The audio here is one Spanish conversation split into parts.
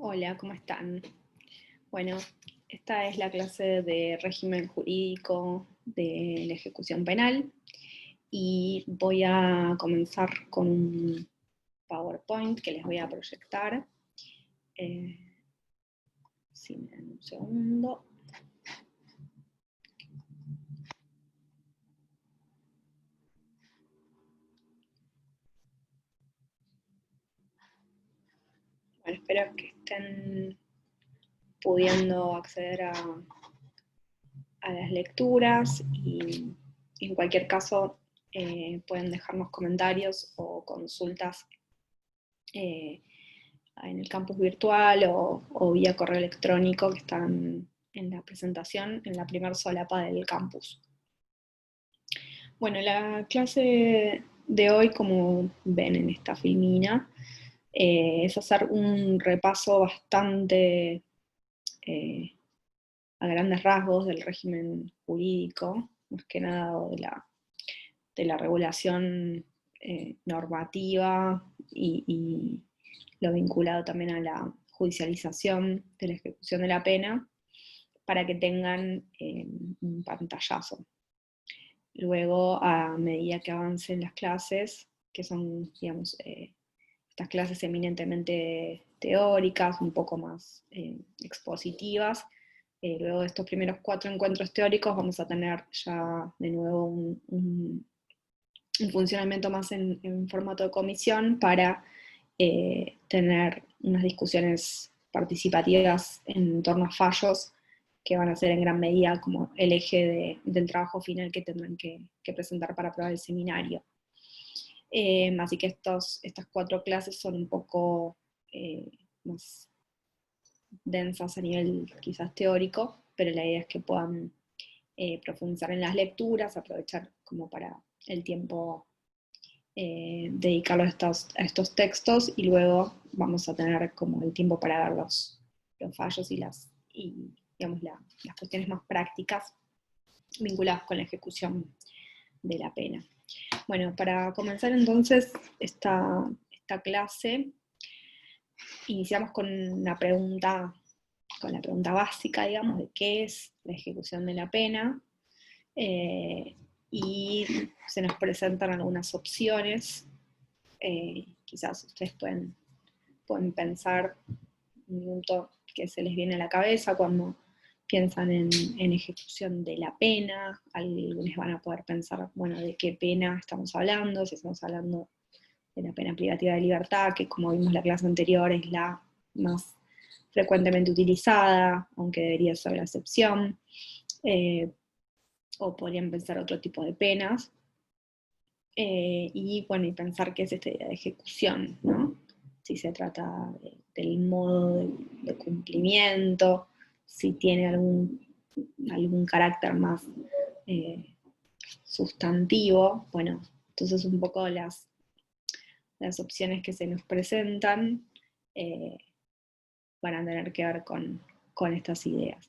Hola, ¿cómo están? Bueno, esta es la clase de régimen jurídico de la ejecución penal y voy a comenzar con un PowerPoint que les voy a proyectar. Si me dan un segundo. Bueno, espero que estén pudiendo acceder a las lecturas y en cualquier caso pueden dejarnos comentarios o consultas en el campus virtual o vía correo electrónico que están en la presentación, en la primera solapa del campus. Bueno, la clase de hoy, como ven en esta filmina, es hacer un repaso bastante a grandes rasgos del régimen jurídico, más que nada de la regulación normativa y lo vinculado también a la judicialización de la ejecución de la pena, para que tengan un pantallazo. Luego, a medida que avancen las clases, que son, digamos, estas clases eminentemente teóricas, un poco más expositivas, luego de estos primeros 4 encuentros teóricos vamos a tener ya de nuevo un funcionamiento más en formato de comisión para tener unas discusiones participativas en torno a fallos que van a ser en gran medida como el eje del trabajo final que tendrán que presentar para aprobar el seminario. Así que estas 4 clases son un poco más densas a nivel quizás teórico, pero la idea es que puedan profundizar en las lecturas, aprovechar como para el tiempo dedicarlo a estos textos, y luego vamos a tener como el tiempo para ver los fallos y digamos, las cuestiones más prácticas vinculadas con la ejecución de la pena. Bueno, para comenzar entonces esta clase, iniciamos con la pregunta básica, digamos, de qué es la ejecución de la pena, y se nos presentan algunas opciones. Quizás ustedes pueden pensar un minuto que se les viene a la cabeza cuando piensan en ejecución de la pena. Algunos van a poder pensar, bueno, de qué pena estamos hablando, si estamos hablando de la pena privativa de libertad, que como vimos en la clase anterior es la más frecuentemente utilizada, aunque debería ser la excepción, o podrían pensar otro tipo de penas. Y bueno, y pensar qué es esta idea de ejecución, ¿no? Si se trata del modo de cumplimiento, si tiene algún carácter más sustantivo. Bueno, entonces un poco las opciones que se nos presentan van a tener que ver con estas ideas.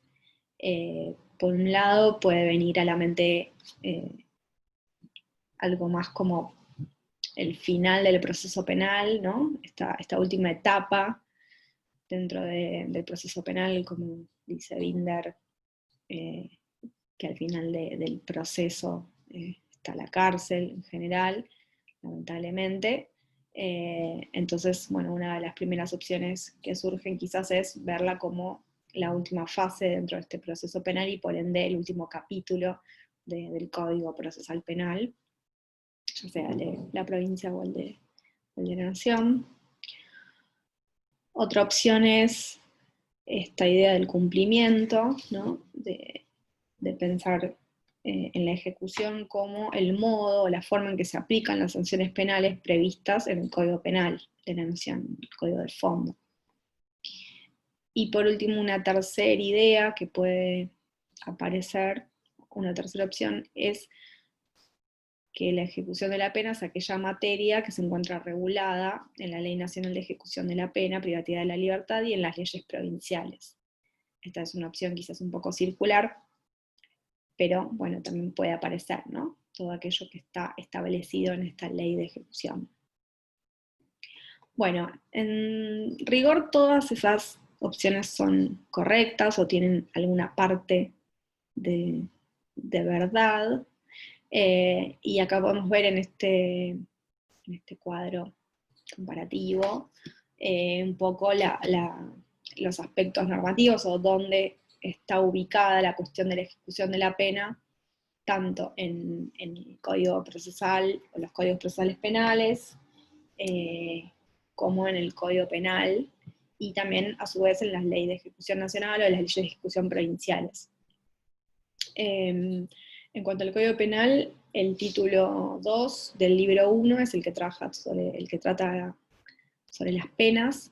Por un lado puede venir a la mente algo más como el final del proceso penal, ¿no? Esta última etapa dentro del proceso penal, como dice Binder, que al final del proceso está la cárcel en general, lamentablemente. Entonces, bueno, una de las primeras opciones que surgen quizás es verla como la última fase dentro de este proceso penal y por ende el último capítulo del Código Procesal Penal, ya sea el de la provincia o el de la nación. Otra opción es esta idea del cumplimiento, ¿no? de pensar en la ejecución como el modo o la forma en que se aplican las sanciones penales previstas en el Código Penal de la Nación, el Código del Fondo. Y por último, una tercera idea que puede aparecer, una tercera opción, es que la ejecución de la pena es aquella materia que se encuentra regulada en la Ley Nacional de Ejecución de la Pena, Privacidad de la Libertad y en las leyes provinciales. Esta es una opción quizás un poco circular, pero bueno, también puede aparecer, ¿no? Todo aquello que está establecido en esta ley de ejecución. Bueno, en rigor todas esas opciones son correctas o tienen alguna parte de verdad. Y acá podemos ver en este cuadro comparativo un poco los aspectos normativos o dónde está ubicada la cuestión de la ejecución de la pena, tanto en el Código Procesal o los Códigos Procesales Penales, como en el Código Penal, y también a su vez en las leyes de ejecución nacional o en las leyes de ejecución provinciales. En cuanto al Código Penal, el título 2 del libro 1 es el que trata sobre las penas.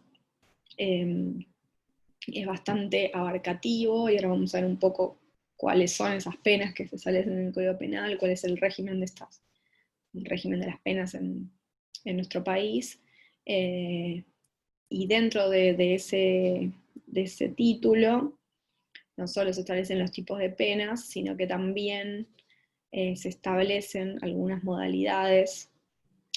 Es bastante abarcativo y ahora vamos a ver un poco cuáles son esas penas que se establecen en el Código Penal, cuál es el régimen el régimen de las penas en nuestro país. Y dentro de ese título, no solo se establecen los tipos de penas, sino que también se establecen algunas modalidades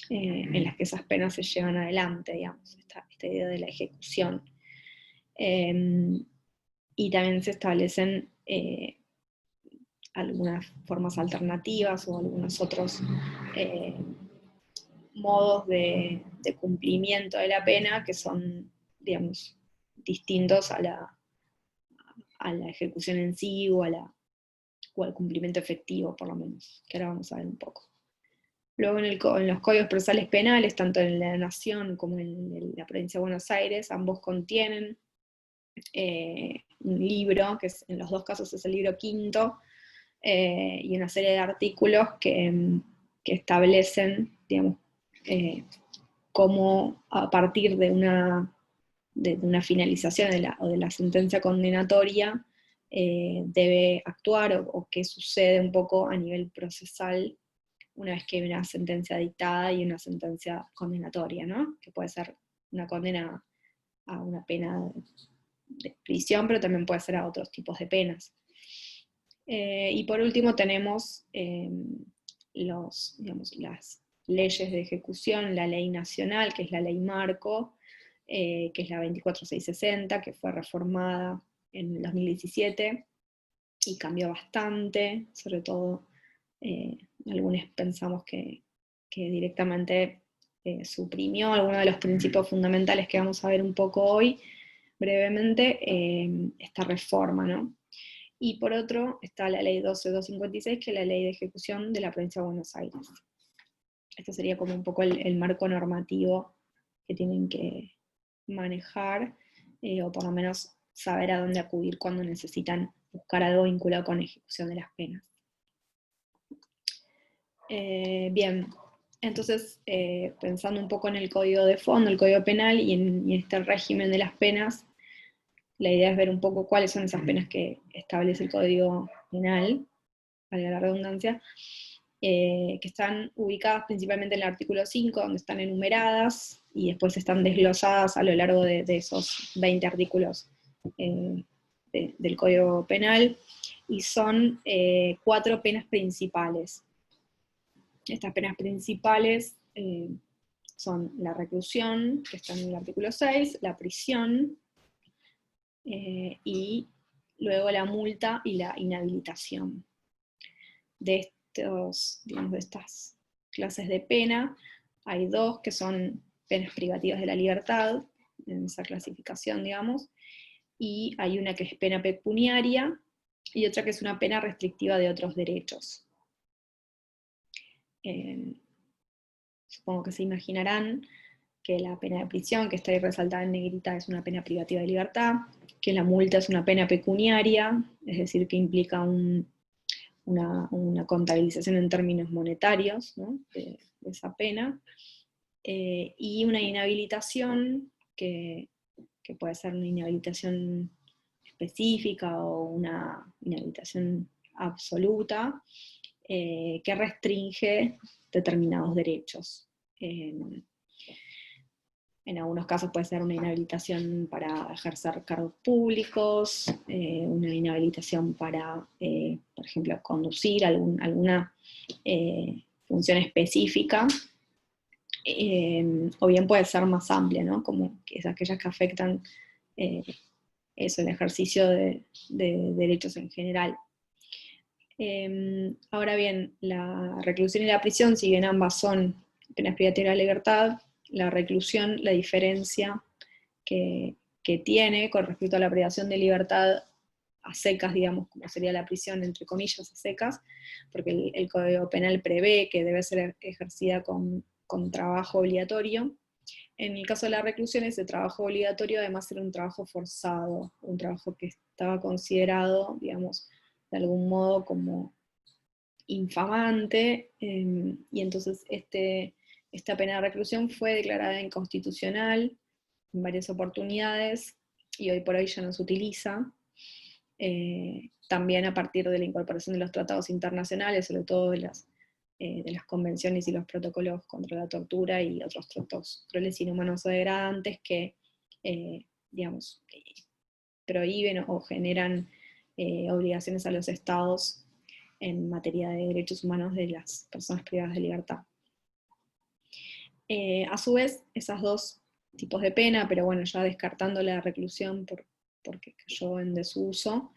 en las que esas penas se llevan adelante, digamos, esta idea de la ejecución. Y también se establecen algunas formas alternativas o algunos otros modos de cumplimiento de la pena que son, digamos, distintos a la ejecución en sí o al cumplimiento efectivo, por lo menos, que ahora vamos a ver un poco. Luego en los códigos procesales penales, tanto en la Nación como en la provincia de Buenos Aires, ambos contienen un libro, que en los dos casos es el libro quinto, y una serie de artículos que establecen, digamos, cómo a partir de una finalización o de la sentencia condenatoria debe actuar o qué sucede un poco a nivel procesal una vez que hay una sentencia dictada y una sentencia condenatoria, ¿no? Que puede ser una condena a una pena de prisión, pero también puede ser a otros tipos de penas. Y por último tenemos las leyes de ejecución, la ley nacional, que es la ley marco, que es la 24660, que fue reformada en el 2017 y cambió bastante, sobre todo algunos pensamos que directamente suprimió algunos de los principios fundamentales que vamos a ver un poco hoy, brevemente, esta reforma, ¿no? Y por otro está la ley 12256, que es la ley de ejecución de la provincia de Buenos Aires. Esto sería como un poco el marco normativo que tienen que manejar, o por lo menos saber a dónde acudir cuando necesitan buscar algo vinculado con la ejecución de las penas. Bien, entonces pensando un poco en el código de fondo, el código penal y en este régimen de las penas, la idea es ver un poco cuáles son esas penas que establece el código penal, valga la redundancia, que están ubicadas principalmente en el artículo 5, donde están enumeradas, y después están desglosadas a lo largo de esos 20 artículos del Código Penal, y son 4 penas principales. Estas penas principales son la reclusión, que está en el artículo 6, la prisión, y luego la multa y la inhabilitación. De estas clases de pena, hay 2 que son penas privativas de la libertad, en esa clasificación, digamos, y hay una que es pena pecuniaria, y otra que es una pena restrictiva de otros derechos. Supongo que se imaginarán que la pena de prisión, que está ahí resaltada en negrita, es una pena privativa de libertad, que la multa es una pena pecuniaria, es decir, que implica una contabilización en términos monetarios, ¿no?, de esa pena, y una inhabilitación que puede ser una inhabilitación específica o una inhabilitación absoluta, que restringe determinados derechos. En algunos casos puede ser una inhabilitación para ejercer cargos públicos, una inhabilitación para, por ejemplo, conducir alguna función específica, o bien puede ser más amplia, ¿no? Como que es aquellas que afectan eso, el ejercicio de derechos en general. Ahora bien, la reclusión y la prisión, si bien ambas son penas privativas de libertad, la reclusión, la diferencia que tiene con respecto a la privación de libertad a secas, digamos, como sería la prisión, entre comillas, a secas, porque el Código Penal prevé que debe ser ejercida con trabajo obligatorio. En el caso de la reclusión, ese trabajo obligatorio además era un trabajo forzado, un trabajo que estaba considerado, digamos, de algún modo como infamante, y entonces esta pena de reclusión fue declarada inconstitucional en varias oportunidades, y hoy por hoy ya no se utiliza. También a partir de la incorporación de los tratados internacionales, sobre todo de las convenciones y los protocolos contra la tortura y otros tratos crueles, inhumanos o degradantes que, digamos, prohíben o generan obligaciones a los estados en materia de derechos humanos de las personas privadas de libertad. A su vez, esas dos tipos de pena, pero bueno, ya descartando la reclusión porque cayó en desuso,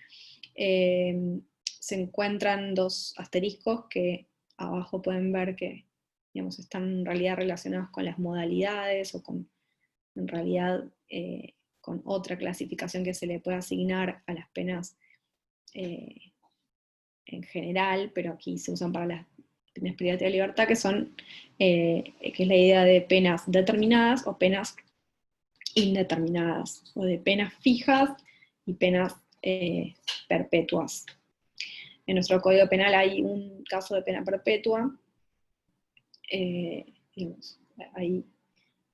se encuentran dos asteriscos que abajo pueden ver que, digamos, están en realidad relacionados con las modalidades o en realidad con otra clasificación que se le puede asignar a las penas en general, pero aquí se usan para las penas privativas de libertad, que es la idea de penas determinadas o penas indeterminadas, o de penas fijas y penas perpetuas. En nuestro Código Penal hay un caso de pena perpetua, digamos, ahí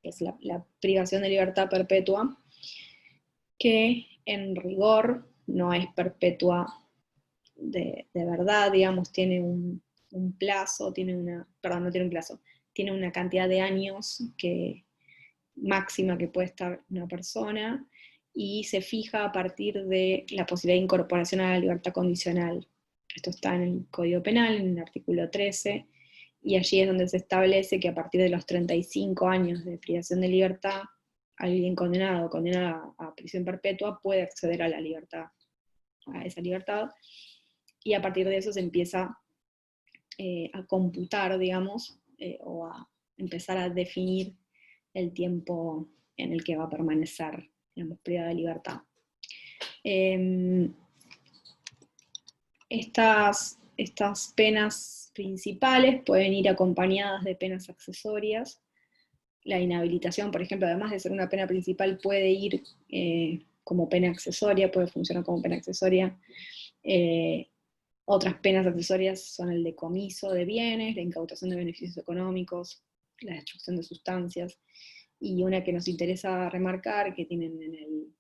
es la privación de libertad perpetua, que en rigor no es perpetua de verdad, digamos, tiene un plazo, perdón, no tiene un plazo, tiene una cantidad de años máxima que puede estar una persona, y se fija a partir de la posibilidad de incorporación a la libertad condicional. Esto está en el Código Penal, en el artículo 13, y allí es donde se establece que a partir de los 35 años de privación de libertad, alguien condenado o condenada a prisión perpetua puede acceder a la libertad, a esa libertad, y a partir de eso se empieza a computar, digamos, o a empezar a definir el tiempo en el que va a permanecer, digamos, privada de libertad. Estas penas principales pueden ir acompañadas de penas accesorias. La inhabilitación, por ejemplo, además de ser una pena principal, puede ir como pena accesoria, puede funcionar como pena accesoria. Otras penas accesorias son el decomiso de bienes, la incautación de beneficios económicos, la destrucción de sustancias, y una que nos interesa remarcar, que tienen en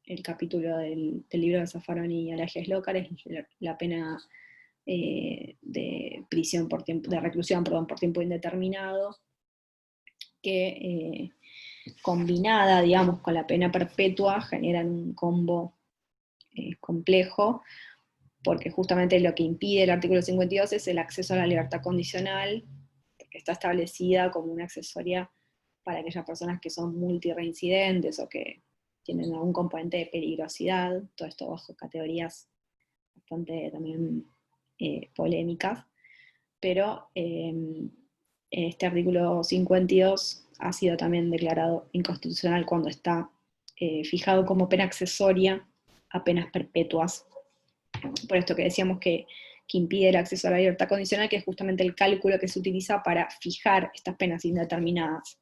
el capítulo del libro de Zaffaroni y Alagia Slokar, es la pena de prisión de reclusión, perdón, por tiempo indeterminado, que combinada, digamos, con la pena perpetua, generan un combo complejo, porque justamente lo que impide el artículo 52 es el acceso a la libertad condicional, porque está establecida como una accesoria para aquellas personas que son multireincidentes o que tienen algún componente de peligrosidad, todo esto bajo categorías bastante también polémicas, pero este artículo 52 ha sido también declarado inconstitucional cuando está fijado como pena accesoria a penas perpetuas, por esto que decíamos que impide el acceso a la libertad condicional, que es justamente el cálculo que se utiliza para fijar estas penas indeterminadas.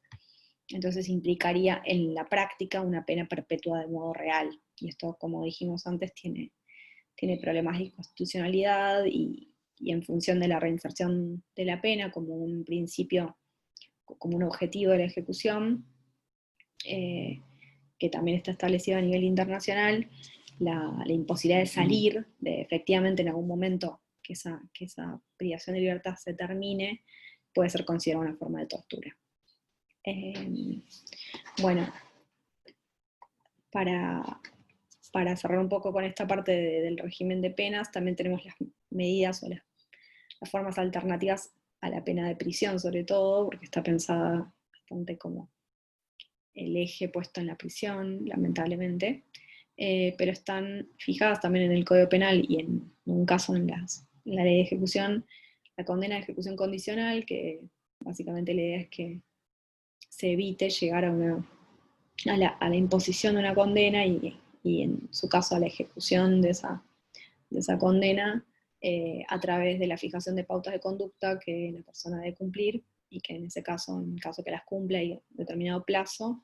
Entonces implicaría en la práctica una pena perpetua de modo real, y esto, como dijimos antes, tiene problemas de inconstitucionalidad, y en función de la reinserción de la pena como un principio, como un objetivo de la ejecución, que también está establecido a nivel internacional, la imposibilidad de salir, de efectivamente en algún momento que esa privación de libertad se termine, puede ser considerada una forma de tortura. Bueno, para cerrar un poco con esta parte del régimen de penas, también tenemos las medidas o las formas alternativas a la pena de prisión, sobre todo, porque está pensada bastante como el eje puesto en la prisión, lamentablemente, pero están fijadas también en el Código Penal y en un caso en la ley de ejecución, la condena de ejecución condicional, que básicamente la idea es que se evite llegar a la imposición de una condena y en su caso a la ejecución de esa condena a través de la fijación de pautas de conducta que la persona debe cumplir y que en ese caso, en caso que las cumpla y en determinado plazo,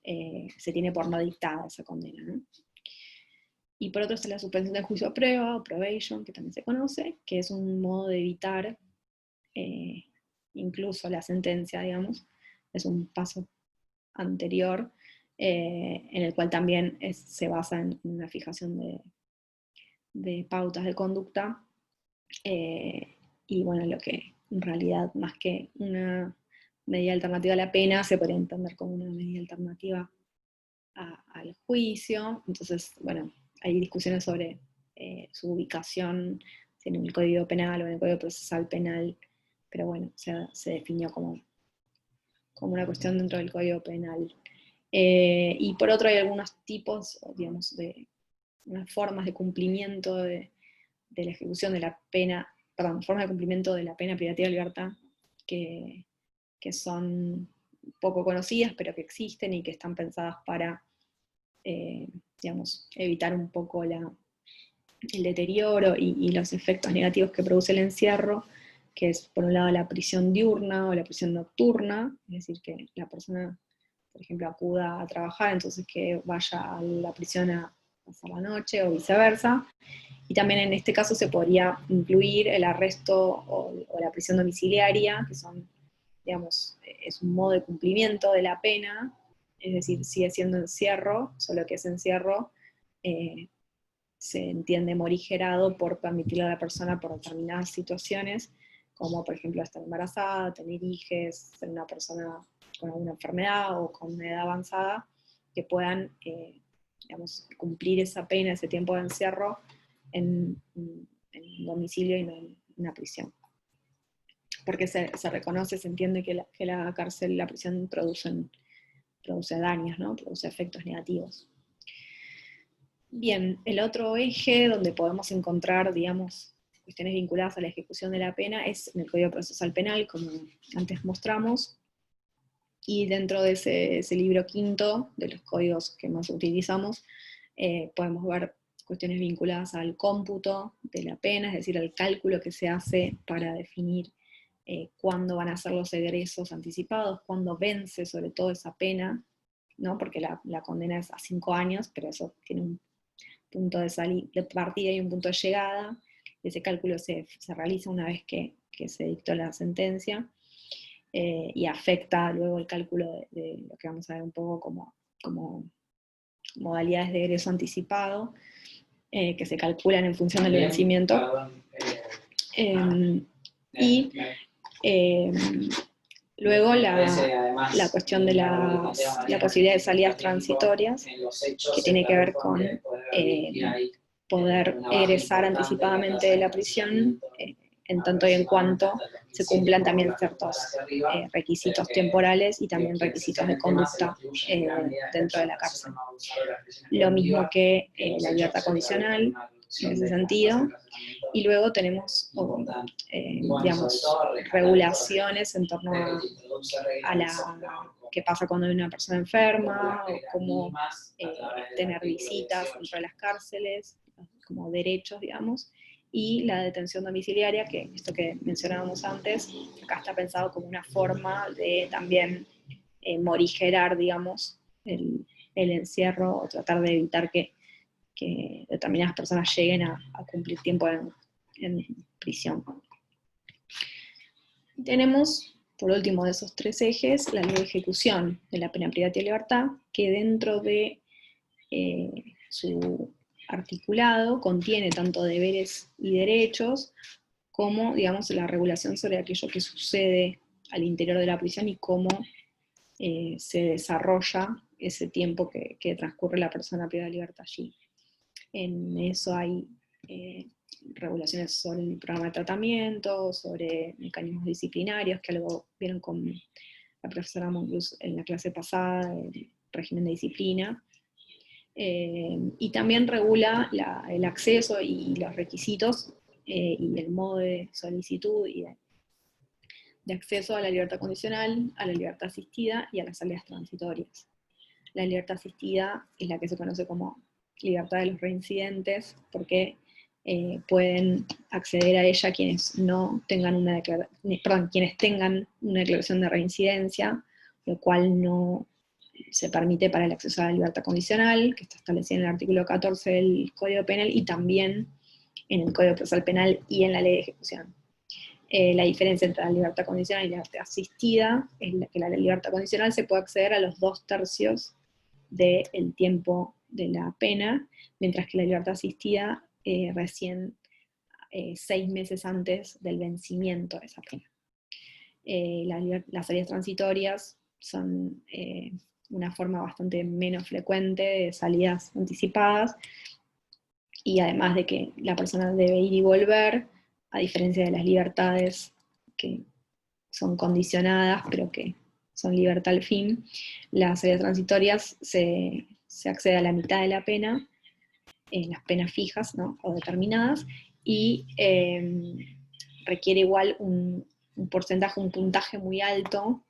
se tiene por no dictada esa condena, ¿no? Y por otro está la suspensión del juicio a prueba, o probation, que también se conoce, que es un modo de evitar incluso la sentencia, digamos, es un paso anterior, en el cual también se basa en una fijación de pautas de conducta, y bueno, lo que en realidad más que una medida alternativa a la pena, se podría entender como una medida alternativa al juicio. Entonces, bueno, hay discusiones sobre su ubicación, si en el Código Penal o en el Código Procesal Penal, pero bueno, se definió como una cuestión dentro del Código Penal. Y por otro hay algunos tipos, digamos, de unas formas de cumplimiento de la ejecución de la pena, perdón, formas de cumplimiento de la pena privativa de libertad que son poco conocidas, pero que existen y que están pensadas para, digamos, evitar un poco el deterioro y los efectos negativos que produce el encierro, que es por un lado la prisión diurna o la prisión nocturna, es decir, que la persona, por ejemplo, acuda a trabajar, entonces que vaya a la prisión a pasar la noche o viceversa. Y también en este caso se podría incluir el arresto o la prisión domiciliaria, que son, digamos, es un modo de cumplimiento de la pena, es decir, sigue siendo encierro, solo que ese encierro se entiende morigerado por permitirle a la persona por determinadas situaciones, como por ejemplo estar embarazada, tener hijos, ser una persona con alguna enfermedad o con una edad avanzada, que puedan, digamos, cumplir esa pena, ese tiempo de encierro en un domicilio y no en una prisión. Porque se reconoce, se entiende que la cárcel, la prisión produce daños, ¿no? Produce efectos negativos. Bien, el otro eje donde podemos encontrar, digamos, cuestiones vinculadas a la ejecución de la pena es en el Código Procesal Penal, como antes mostramos, y dentro de ese libro quinto, de los códigos que más utilizamos, podemos ver cuestiones vinculadas al cómputo de la pena, es decir, al cálculo que se hace para definir cuándo van a ser los egresos anticipados, cuándo vence sobre todo esa pena, ¿no? Porque la condena es a 5 años, pero eso tiene un punto de partida y un punto de llegada. Ese cálculo se realiza una vez que se dictó la sentencia, y afecta luego el cálculo de lo que vamos a ver un poco como modalidades de egreso anticipado, que se calculan en función del vencimiento. Y luego la cuestión de la posibilidad de salidas transitorias, que tiene que ver con poder egresar anticipadamente de la prisión, en tanto y en cuanto se cumplan también ciertos requisitos temporales y también requisitos de conducta dentro de la cárcel. Lo mismo que la libertad condicional, en ese sentido. Y luego tenemos, digamos, regulaciones en torno a qué pasa cuando hay una persona enferma, o cómo tener visitas dentro de las cárceles, como derechos, digamos, y la detención domiciliaria, que esto que mencionábamos antes, acá está pensado como una forma de también morigerar, digamos, el encierro, o tratar de evitar que determinadas personas lleguen a cumplir tiempo en prisión. Tenemos, por último de esos 3 ejes, la ley de ejecución de la pena privativa de libertad, que dentro de su articulado contiene tanto deberes y derechos, como, digamos, la regulación sobre aquello que sucede al interior de la prisión y cómo se desarrolla ese tiempo que transcurre la persona privada de libertad allí. En eso hay regulaciones sobre el programa de tratamiento, sobre mecanismos disciplinarios, que algo vieron con la profesora Mongluz en la clase pasada, el régimen de disciplina. Y también regula el acceso y los requisitos y el modo de solicitud y de acceso a la libertad condicional, a la libertad asistida y a las salidas transitorias. La libertad asistida es la que se conoce como libertad de los reincidentes, porque pueden acceder a ella quienes no tengan quienes tengan una declaración de reincidencia, lo cual no se permite para el acceso a la libertad condicional, que está establecida en el artículo 14 del Código Penal y también en el Código Procesal Penal y en la Ley de Ejecución. La diferencia entre la libertad condicional y la libertad asistida es que la libertad condicional se puede acceder a los 2/3 del tiempo de la pena, mientras que la libertad asistida recién 6 meses antes del vencimiento de esa pena. Las salidas transitorias son una forma bastante menos frecuente de salidas anticipadas, y además de que la persona debe ir y volver, a diferencia de las libertades que son condicionadas, pero que son libertad al fin, las salidas transitorias se accede a la mitad de la pena, en las penas fijas, ¿no? O determinadas, y requiere igual un porcentaje, un puntaje muy alto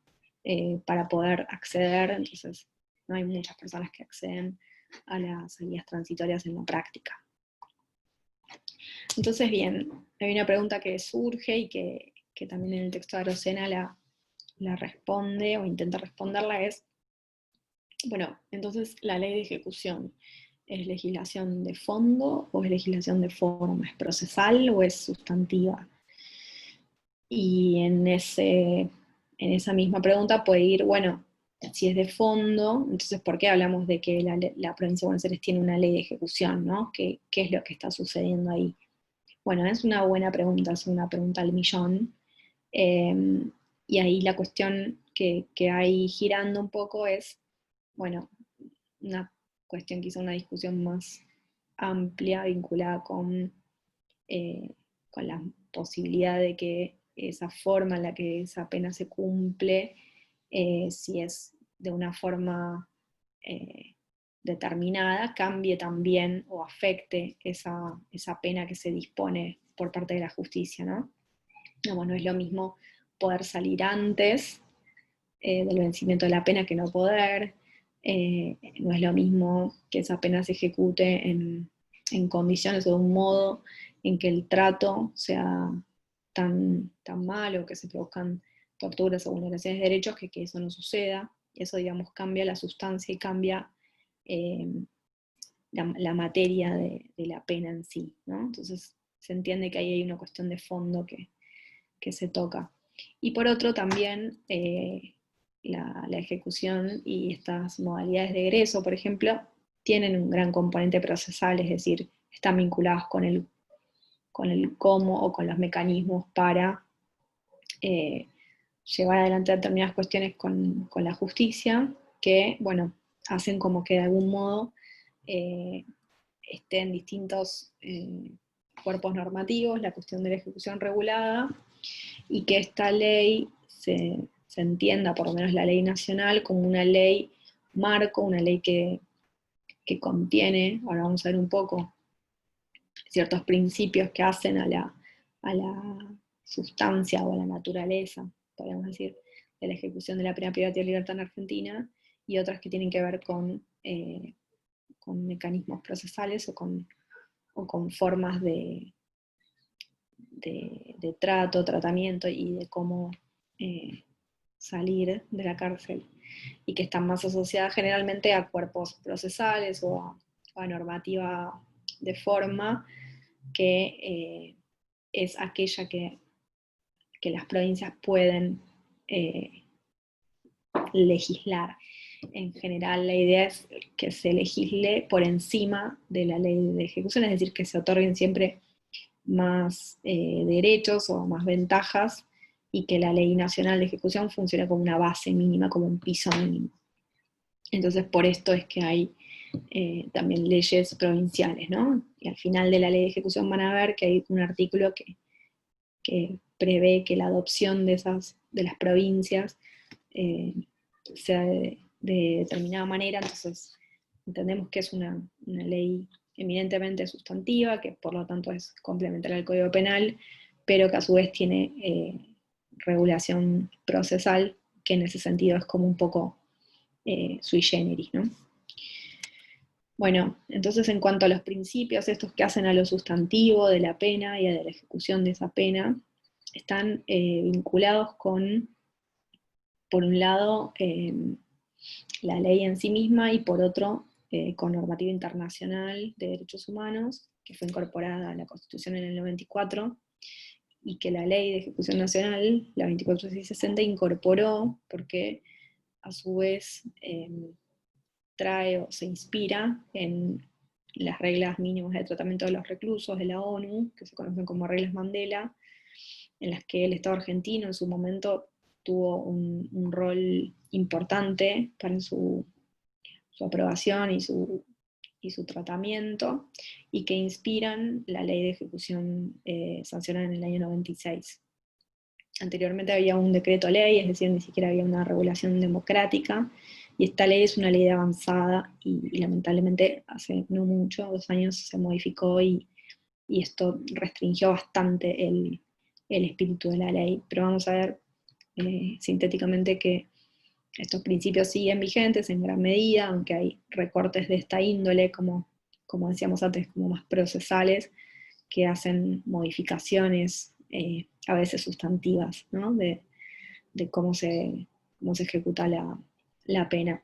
para poder acceder, entonces no hay muchas personas que acceden a las salidas transitorias en la práctica. Entonces, bien, hay una pregunta que surge y que también en el texto de Arocena la responde o intenta responderla, es, bueno, entonces la ley de ejecución, ¿es legislación de fondo o es legislación de forma? ¿Es procesal o es sustantiva? Y en esa misma pregunta puede ir, bueno, si es de fondo, entonces ¿por qué hablamos de que la provincia de Buenos Aires tiene una ley de ejecución, ¿no? ¿Qué es lo que está sucediendo ahí? Bueno, es una buena pregunta, es una pregunta al millón. Y ahí la cuestión que hay girando un poco es, bueno, una cuestión, quizá una discusión más amplia vinculada con la posibilidad de que esa forma en la que esa pena se cumple, si es de una forma determinada, cambie también o afecte esa pena que se dispone por parte de la justicia, ¿no? No es lo mismo poder salir antes del vencimiento de la pena que no poder, no es lo mismo que esa pena se ejecute en condiciones o de un modo en que el trato sea tan malo, que se produzcan torturas o vulneraciones de derechos, que eso no suceda. Eso, digamos, cambia la sustancia y cambia la materia de la pena en sí, ¿no? Entonces se entiende que ahí hay una cuestión de fondo que se toca. Y por otro también la ejecución y estas modalidades de egreso, por ejemplo, tienen un gran componente procesal, es decir, están vinculadas con el cómo o con los mecanismos para llevar adelante determinadas cuestiones con la justicia, que, bueno, hacen como que de algún modo estén distintos cuerpos normativos, la cuestión de la ejecución regulada, y que esta ley se entienda, por lo menos la ley nacional, como una ley marco, una ley que contiene, ahora vamos a ver un poco, ciertos principios que hacen a la sustancia o a la naturaleza, podríamos decir, de la ejecución de la pena privativa de libertad en Argentina, y otras que tienen que ver con mecanismos procesales o con formas de trato, tratamiento y de cómo salir de la cárcel, y que están más asociadas generalmente a cuerpos procesales o a normativa de forma, que es aquella que las provincias pueden legislar. En general la idea es que se legisle por encima de la ley de ejecución, es decir, que se otorguen siempre más derechos o más ventajas, y que la ley nacional de ejecución funcione como una base mínima, como un piso mínimo. Entonces por esto es que hay también leyes provinciales, ¿no? Y al final de la ley de ejecución van a ver que hay un artículo que prevé que la adopción de las provincias sea de determinada manera, entonces entendemos que es una ley eminentemente sustantiva, que por lo tanto es complementaria al Código Penal, pero que a su vez tiene regulación procesal, que en ese sentido es como un poco sui generis, ¿no? Bueno, entonces en cuanto a los principios estos que hacen a lo sustantivo de la pena y a la ejecución de esa pena, están vinculados con, por un lado, la ley en sí misma y por otro, con normativa internacional de derechos humanos, que fue incorporada a la Constitución en el 94, y que la ley de ejecución nacional, la 24660, incorporó porque a su vez trae o se inspira en las reglas mínimas de tratamiento de los reclusos de la ONU, que se conocen como reglas Mandela, en las que el Estado argentino en su momento tuvo un rol importante para su aprobación y su tratamiento, y que inspiran la ley de ejecución sancionada en el año 96. Anteriormente había un decreto ley, es decir, ni siquiera había una regulación democrática, y esta ley es una ley de avanzada, y lamentablemente hace no mucho, 2 años, se modificó, y esto restringió bastante el espíritu de la ley. Pero vamos a ver sintéticamente que estos principios siguen vigentes en gran medida, aunque hay recortes de esta índole, como decíamos antes, como más procesales, que hacen modificaciones a veces sustantivas, ¿no? de cómo se ejecuta la pena.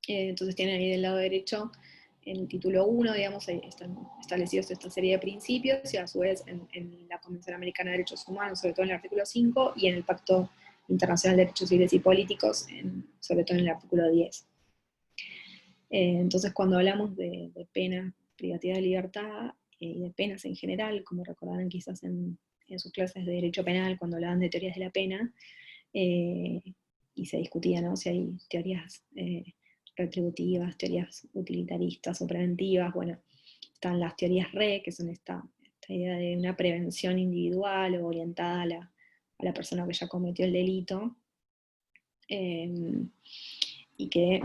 Entonces tienen ahí del lado derecho, en el título 1, digamos, ahí están establecidos esta serie de principios, y a su vez en la Convención Americana de Derechos Humanos, sobre todo en el artículo 5, y en el Pacto Internacional de Derechos Civiles y Políticos, sobre todo en el artículo 10. Entonces, cuando hablamos de pena privativa de libertad y de penas en general, como recordarán quizás en sus clases de Derecho Penal, cuando hablaban de teorías de la pena, y se discutía, ¿no?, si hay teorías retributivas, teorías utilitaristas o preventivas. Bueno, están las teorías RE, que son esta idea de una prevención individual o orientada a la persona que ya cometió el delito, y que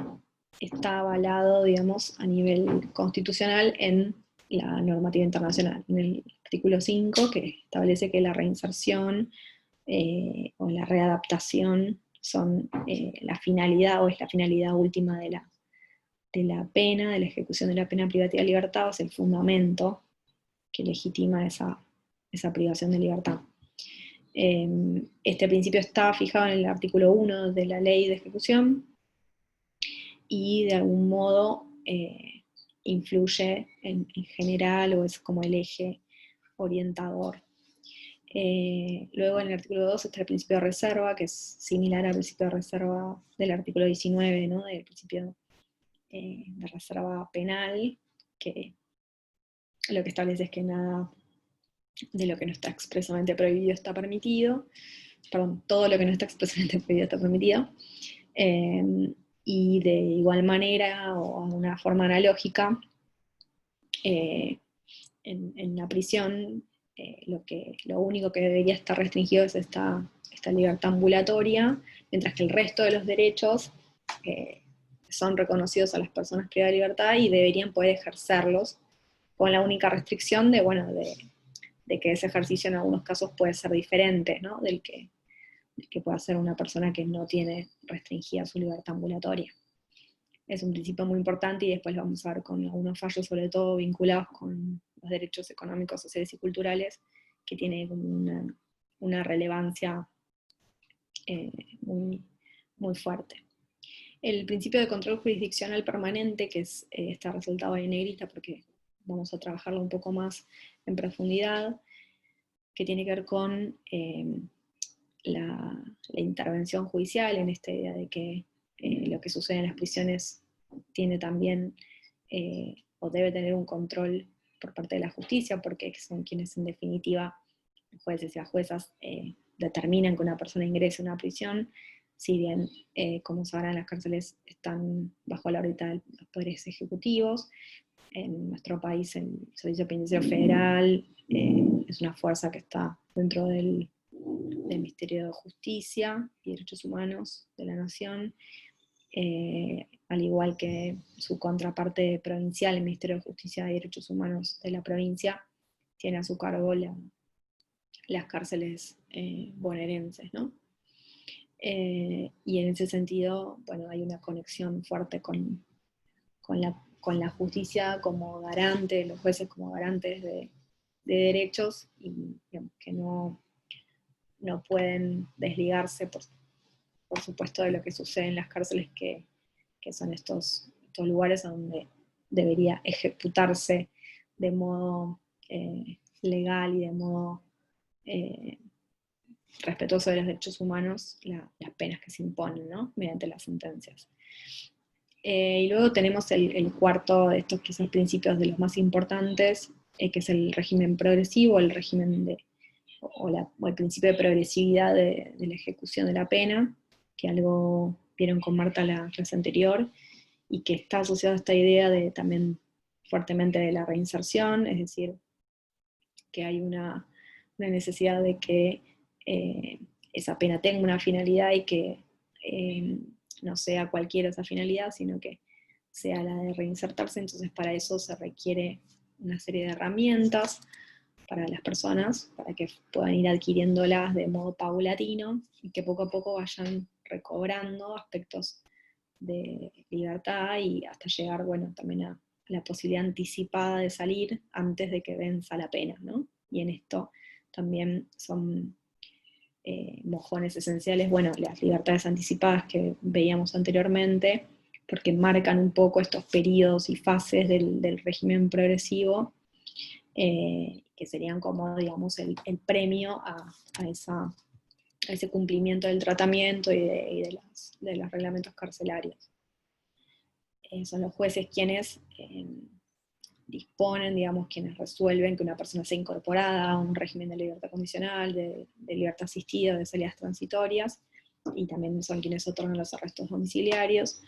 está avalado, digamos, a nivel constitucional en la normativa internacional, en el artículo 5, que establece que la reinserción o la readaptación son la finalidad, o es la finalidad última de la pena, de la ejecución de la pena privativa de libertad, o es el fundamento que legitima esa privación de libertad. Este principio está fijado en el artículo 1 de la ley de ejecución, y de algún modo influye en general, o es como el eje orientador. Luego en el artículo 2 está el principio de reserva, que es similar al principio de reserva del artículo 19, ¿no?, del principio de reserva penal, que lo que establece es que nada de lo que no está expresamente prohibido está permitido, perdón, todo lo que no está expresamente prohibido está permitido. Y de igual manera, o de una forma analógica, en la prisión lo único que debería estar restringido es esta libertad ambulatoria, mientras que el resto de los derechos son reconocidos a las personas privadas de libertad y deberían poder ejercerlos, con la única restricción de, bueno, de que ese ejercicio en algunos casos puede ser diferente, ¿no?, del que puede hacer una persona que no tiene restringida su libertad ambulatoria. Es un principio muy importante, y después lo vamos a ver con algunos fallos, sobre todo vinculados con los derechos económicos, sociales y culturales, que tiene como una relevancia muy, muy fuerte. El principio de control jurisdiccional permanente, que está resaltado ahí en negrita porque vamos a trabajarlo un poco más en profundidad, que tiene que ver con la intervención judicial, en esta idea de que lo que sucede en las prisiones tiene también, o debe tener, un control por parte de la justicia, porque son quienes en definitiva, los jueces y las juezas, determinan que una persona ingrese a una prisión, si bien, como sabrán, las cárceles están bajo la órbita de los poderes ejecutivos. En nuestro país el Servicio Penitenciario Federal es una fuerza que está dentro del del Ministerio de Justicia y Derechos Humanos de la Nación, al igual que su contraparte provincial, el Ministerio de Justicia y Derechos Humanos de la provincia, tiene a su cargo las cárceles bonaerenses, ¿no? Y en ese sentido, bueno, hay una conexión fuerte con la justicia como garante, los jueces como garantes de derechos, y digamos, que no pueden desligarse, por supuesto, de lo que sucede en las cárceles, que son estos lugares donde debería ejecutarse de modo legal y de modo respetuoso de los derechos humanos las penas que se imponen, ¿no? Mediante las sentencias. Y luego tenemos el cuarto de estos quizás principios de los más importantes, que es el régimen progresivo, el régimen o el principio de progresividad de la ejecución de la pena, que algo vieron con Marta la clase anterior, y que está asociado a esta idea también fuertemente de la reinserción, es decir, que hay una necesidad de que esa pena tenga una finalidad y que no sea cualquiera esa finalidad, sino que sea la de reinsertarse. Entonces para eso se requiere una serie de herramientas para las personas, para que puedan ir adquiriéndolas de modo paulatino y que poco a poco vayan recobrando aspectos de libertad y hasta llegar, bueno, también a la posibilidad anticipada de salir antes de que venza la pena, ¿no? Y en esto también son mojones esenciales, bueno, las libertades anticipadas que veíamos anteriormente, porque marcan un poco estos periodos y fases del régimen progresivo, que serían como, digamos, el premio a ese cumplimiento del tratamiento y de los reglamentos carcelarios. Son los jueces quienes disponen, digamos, quienes resuelven que una persona sea incorporada a un régimen de libertad condicional, de libertad asistida, de salidas transitorias, y también son quienes otorgan los arrestos domiciliarios,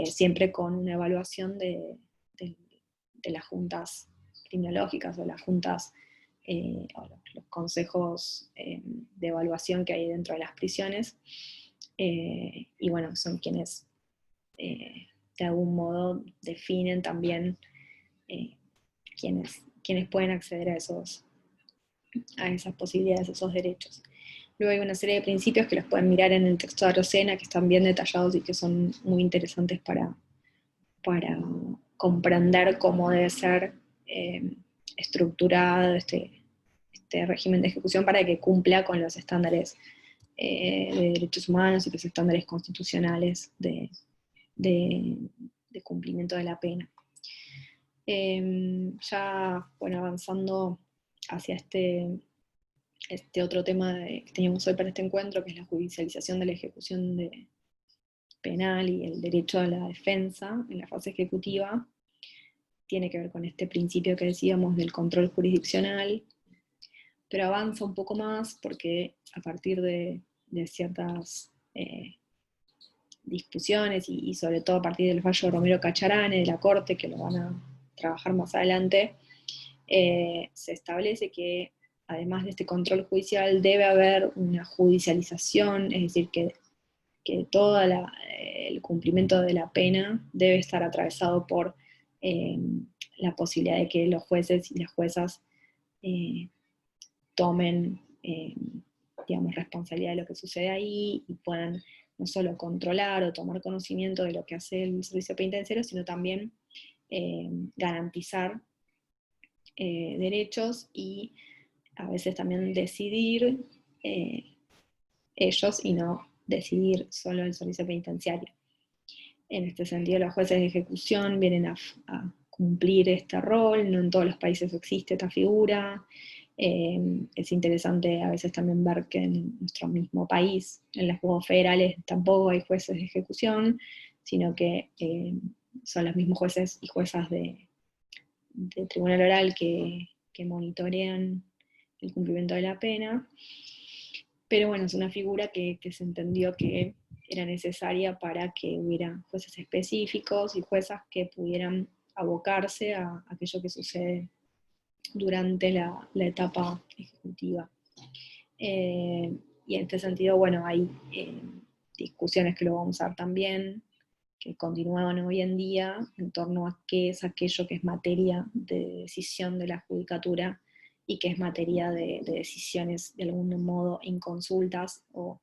siempre con una evaluación de las juntas criminológicas o las juntas o los consejos de evaluación que hay dentro de las prisiones, y bueno, son quienes de algún modo definen también quienes pueden acceder a esas posibilidades, a esos derechos. Luego hay una serie de principios que los pueden mirar en el texto de Arocena, que están bien detallados y que son muy interesantes para comprender cómo debe ser estructurado este régimen de ejecución para que cumpla con los estándares de derechos humanos y los estándares constitucionales de cumplimiento de la pena. Ya, bueno, avanzando hacia este otro tema que teníamos hoy para este encuentro, que es la judicialización de la ejecución penal y el derecho a la defensa en la fase ejecutiva, tiene que ver con este principio que decíamos del control jurisdiccional, pero avanza un poco más porque a partir de ciertas discusiones y sobre todo a partir del fallo de Romero Cacharane de la Corte, que lo van a trabajar más adelante, se establece que además de este control judicial debe haber una judicialización, es decir, que todo el cumplimiento de la pena debe estar atravesado por la posibilidad de que los jueces y las juezas tomen, digamos, responsabilidad de lo que sucede ahí y puedan no solo controlar o tomar conocimiento de lo que hace el servicio penitenciario, sino también garantizar derechos y a veces también decidir ellos y no decidir solo el servicio penitenciario. En este sentido, los jueces de ejecución vienen a cumplir este rol, no en todos los países existe esta figura. Es interesante a veces también ver que en nuestro mismo país, en los juzgados federales, tampoco hay jueces de ejecución, sino que son los mismos jueces y juezas de tribunal oral que monitorean el cumplimiento de la pena. Pero bueno, es una figura que se entendió que era necesaria para que hubiera jueces específicos y juezas que pudieran abocarse a aquello que sucede durante la etapa ejecutiva. y en este sentido, bueno, hay discusiones que lo vamos a ver también, que continúan hoy en día en torno a qué es aquello que es materia de decisión de la judicatura y qué es materia de decisiones de algún modo inconsultas o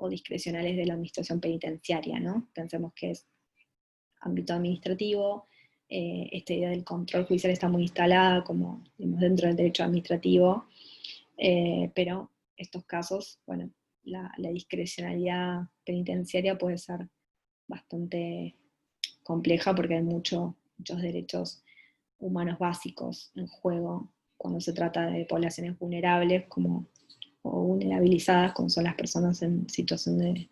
discrecionales de la administración penitenciaria, ¿no? Pensemos que es ámbito administrativo, esta idea del control judicial está muy instalada como digamos, dentro del derecho administrativo, pero estos casos, bueno, la discrecionalidad penitenciaria puede ser bastante compleja porque hay muchos derechos humanos básicos en juego cuando se trata de poblaciones vulnerables o vulnerabilizadas, como son las personas en situación de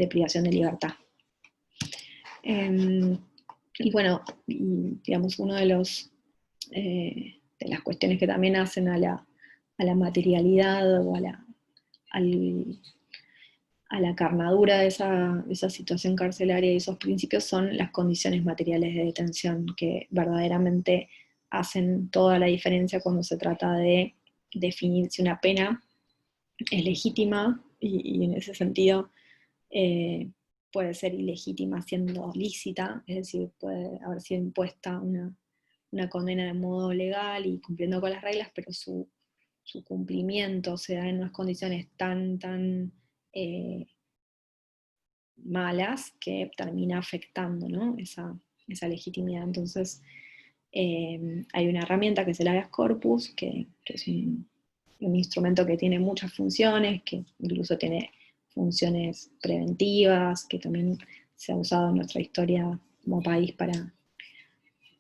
privación de libertad. Y bueno, digamos, uno de las cuestiones que también hacen a la materialidad o a la carnadura de esa situación carcelaria y esos principios son las condiciones materiales de detención, que verdaderamente hacen toda la diferencia cuando se trata de definir si una pena es legítima y en ese sentido puede ser ilegítima siendo lícita, es decir, puede haber sido impuesta una condena de modo legal y cumpliendo con las reglas, pero su cumplimiento se da en unas condiciones tan malas que termina afectando, ¿no? esa legitimidad. Entonces, hay una herramienta que es el habeas corpus, que es un instrumento que tiene muchas funciones, que incluso tiene funciones preventivas, que también se ha usado en nuestra historia como país para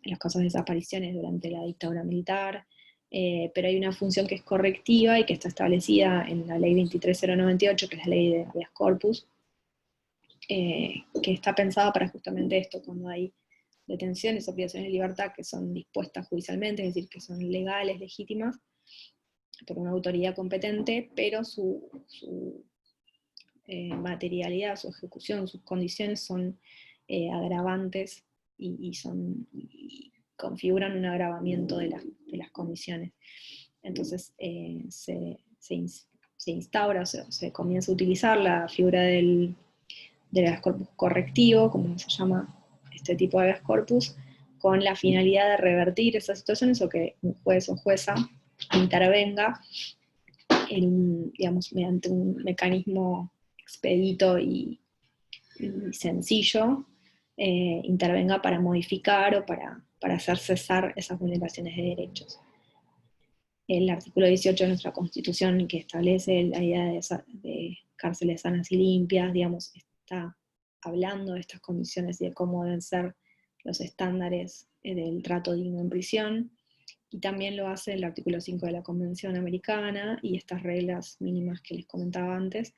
los casos de desapariciones durante la dictadura militar, pero hay una función que es correctiva y que está establecida en la ley 23098, que es la ley de habeas corpus, que está pensada para justamente esto, cuando hay detenciones o privaciones de libertad que son dispuestas judicialmente, es decir, que son legales, legítimas, por una autoridad competente, pero su materialidad, su ejecución, sus condiciones son agravantes y configuran un agravamiento de las condiciones. Entonces se instaura, o se comienza a utilizar la figura del habeas corpus correctivo, como se llama este tipo de habeas corpus, con la finalidad de revertir esas situaciones o que un juez o jueza intervenga digamos, mediante un mecanismo expedito y sencillo, intervenga para modificar o para hacer cesar esas vulneraciones de derechos. El artículo 18 de nuestra Constitución, que establece la idea de cárceles sanas y limpias, digamos, está hablando de estas condiciones y de cómo deben ser los estándares del trato digno en prisión, y también lo hace el artículo 5 de la Convención Americana y estas reglas mínimas que les comentaba antes,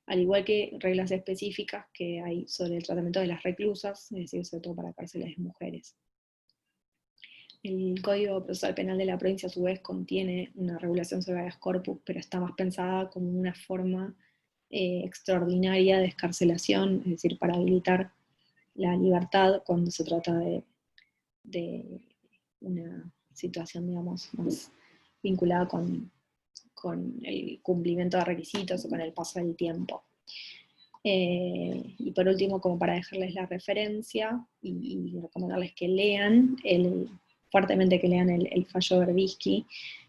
al igual que reglas específicas que hay sobre el tratamiento de las reclusas, es decir, sobre todo para cárceles de mujeres. El Código Procesal Penal de la provincia, a su vez, contiene una regulación sobre habeas corpus, pero está más pensada como una forma extraordinaria de escarcelación, es decir, para habilitar la libertad cuando se trata de una situación, digamos, más vinculada con el cumplimiento de requisitos o con el paso del tiempo. Y por último, como para dejarles la referencia y recomendarles que lean, fuertemente que lean el fallo Verbitsky,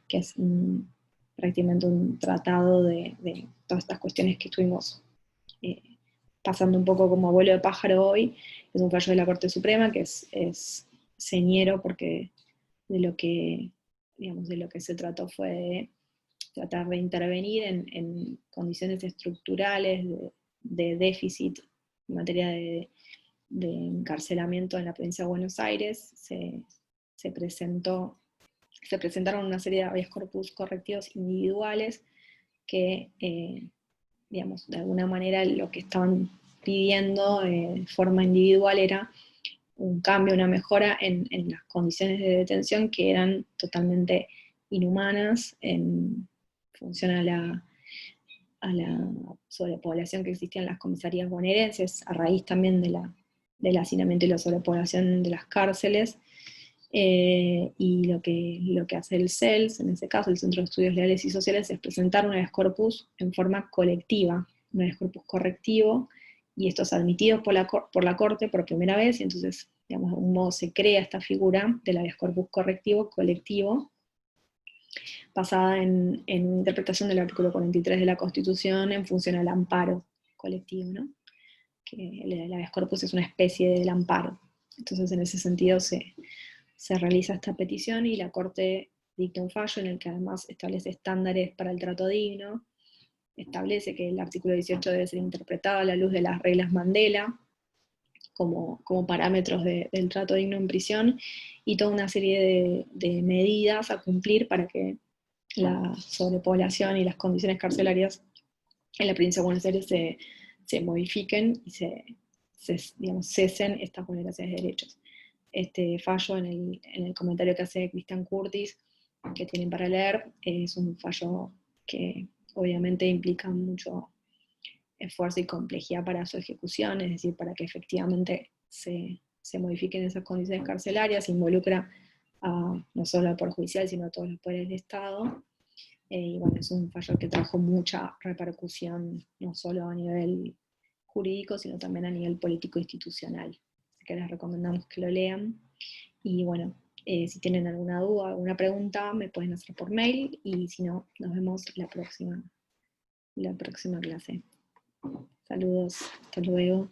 que es prácticamente un tratado de todas estas cuestiones que estuvimos pasando un poco como vuelo de pájaro hoy. Es un fallo de la Corte Suprema que es señero porque de lo que se trató fue de tratar de intervenir en condiciones estructurales de déficit en materia de encarcelamiento en la provincia de Buenos Aires. Se presentaron una serie de habeas corpus correctivos individuales que, digamos, de alguna manera lo que estaban pidiendo de forma individual era un cambio, una mejora en las condiciones de detención que eran totalmente inhumanas en función a la sobrepoblación que existía en las comisarías bonaerenses, a raíz también del hacinamiento y la sobrepoblación de las cárceles, Y lo que hace el CELS, en ese caso el Centro de Estudios Legales y Sociales, es presentar un habeas corpus en forma colectiva, un habeas corpus correctivo, y esto es admitido por la Corte por primera vez, y entonces, digamos, de algún modo se crea esta figura del habeas corpus correctivo colectivo, basada en una interpretación del artículo 43 de la Constitución en función al amparo colectivo, ¿no? Que el habeas corpus es una especie del amparo. Entonces, en ese sentido, se realiza esta petición y la Corte dicta un fallo en el que además establece estándares para el trato digno, establece que el artículo 18 debe ser interpretado a la luz de las reglas Mandela como parámetros del trato digno en prisión, y toda una serie de medidas a cumplir para que la sobrepoblación y las condiciones carcelarias en la provincia de Buenos Aires se modifiquen y digamos, cesen estas vulneraciones de derechos. Este fallo, en el comentario que hace Cristian Curtis, que tienen para leer, es un fallo que obviamente implica mucho esfuerzo y complejidad para su ejecución, es decir, para que efectivamente se modifiquen esas condiciones carcelarias, involucra no solo al Poder Judicial, sino a todos los poderes del Estado. Y bueno, es un fallo que trajo mucha repercusión, no solo a nivel jurídico, sino también a nivel político-institucional. Así que les recomendamos que lo lean. Y bueno, si tienen alguna duda, alguna pregunta, me pueden hacer por mail, y si no, nos vemos la próxima clase. Saludos, hasta luego.